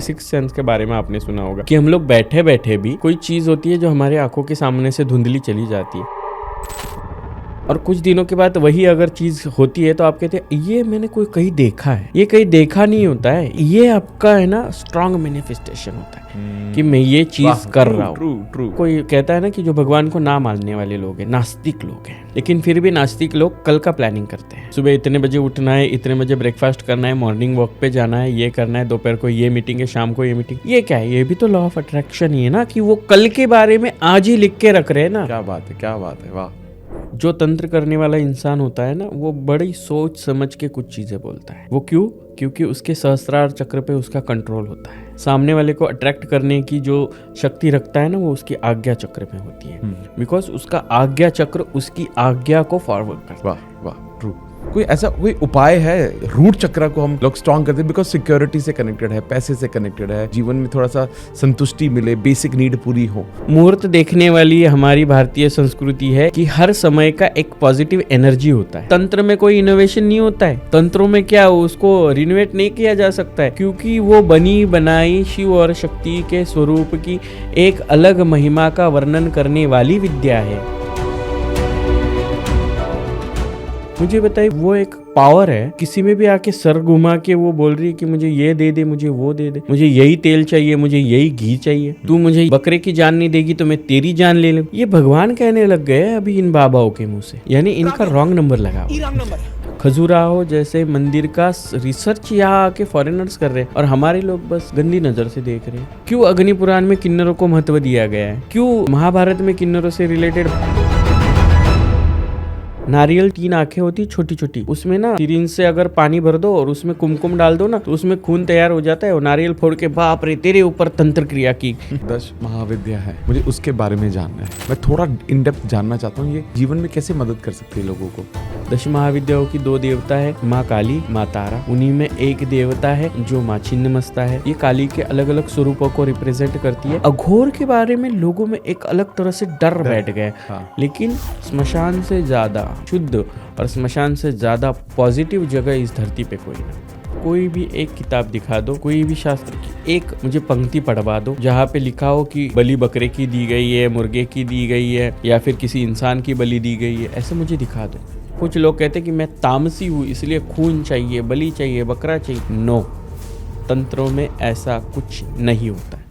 Sixth sense के बारे में आपने सुना होगा कि हम लोग बैठे बैठे भी कोई चीज होती है जो हमारे आंखों के सामने से धुंधली चली जाती है, और कुछ दिनों के बाद वही अगर चीज होती है तो आप कहते हैं ये मैंने कोई कहीं देखा है। ये कहीं देखा नहीं होता है, ये आपका है ना स्ट्रॉन्ग मैनिफेस्टेशन होता है कि मैं ये चीज कर रहा हूँ। कोई कहता है ना कि जो भगवान को ना मानने वाले लोग हैं, नास्तिक लोग हैं, लेकिन फिर भी नास्तिक लोग कल का प्लानिंग करते हैं। सुबह इतने बजे उठना है, इतने बजे ब्रेकफास्ट करना है, मॉर्निंग वॉक पे जाना है, ये करना है, दोपहर को ये मीटिंग है, शाम को ये मीटिंग। ये क्या है? ये भी तो लॉ ऑफ अट्रैक्शन ही है ना, कि वो कल के बारे में आज ही लिख के रख रहे हैं ना। क्या बात है, क्या बात है, वाह। जो तंत्र करने वाला इंसान होता है ना, वो बड़ी सोच समझ के कुछ चीजें बोलता है। वो क्यों? क्योंकि उसके सहस्त्रार चक्र पे उसका कंट्रोल होता है। सामने वाले को अट्रैक्ट करने की जो शक्ति रखता है ना, वो उसकी आज्ञा चक्र में होती है। बिकॉज उसका आज्ञा चक्र उसकी आज्ञा को फॉरवर्ड करता है। वाह वाह, ट्रू। कोई ऐसा कोई उपाय है रूट चक्र को हम लोग स्ट्रॉन्ग करते हैं? बिकॉज सिक्योरिटी से कनेक्टेड है, पैसे से कनेक्टेड है, जीवन में थोड़ा सा संतुष्टि मिले, बेसिक नीड पूरी हो। मुहूर्त देखने वाली हमारी भारतीय संस्कृति है कि हर समय का एक पॉजिटिव एनर्जी होता है। तंत्र में कोई इनोवेशन नहीं होता है। तंत्रों में क्या उसको रिनोवेट नहीं किया जा सकता है, क्योंकि वो बनी बनाई शिव और शक्ति के स्वरूप की एक अलग महिमा का वर्णन करने वाली विद्या है। मुझे बताइए, वो एक पावर है, किसी में भी आके सर घुमा के वो बोल रही है कि मुझे ये दे दे, मुझे वो दे दे, मुझे यही तेल चाहिए, मुझे यही घी चाहिए, तू मुझे बकरे की जान नहीं देगी तो मैं तेरी जान ले लूं। ये भगवान कहने लग गए अभी इन बाबाओं के मुंह से, यानी इनका रॉन्ग नंबर लगा। खजुराहो जैसे मंदिर का रिसर्च यहाँ आके फॉरेनर्स कर रहे हैं और हमारे लोग बस गंदी नजर से देख रहे हैं। क्यों अग्नि पुराण में किन्नरों को महत्व दिया गया है? क्यों महाभारत में किन्नरों से रिलेटेड नारियल 3 आंखें होती छोटी छोटी, उसमें ना सिरिंज से अगर पानी भर दो और उसमें कुमकुम डाल दो ना, तो उसमें खून तैयार हो जाता है। और नारियल फोड़ के बाप रे तेरे ऊपर तंत्र क्रिया की। 10 महाविद्या है, मुझे उसके बारे में जानना है। मैं थोड़ा इन डेप्थ जानना चाहता हूँ, ये जीवन में कैसे मदद कर सकती है लोगों को? 10 महाविद्याओं की 2 देवता है, माँ काली, माँ तारा। उन्हीं में एक देवता है जो माँ छिन्नमस्ता है। ये काली के अलग अलग स्वरूपों को रिप्रेजेंट करती है। अघोर के बारे में लोगों में एक अलग तरह से डर बैठ गया, लेकिन स्मशान से ज्यादा शुद्ध और स्मशान से ज्यादा पॉजिटिव जगह इस धरती पे कोई नहीं। कोई भी एक किताब दिखा दो, कोई भी शास्त्र की एक मुझे पंक्ति पढ़वा दो जहाँ पे लिखा हो कि बलि बकरे की दी गई है, मुर्गे की दी गई है, या फिर किसी इंसान की बलि दी गई है, ऐसे मुझे दिखा दो। कुछ लोग कहते हैं कि मैं तामसी हूँ इसलिए खून चाहिए, बलि चाहिए, बकरा चाहिए। नो, तंत्रों में ऐसा कुछ नहीं होता है।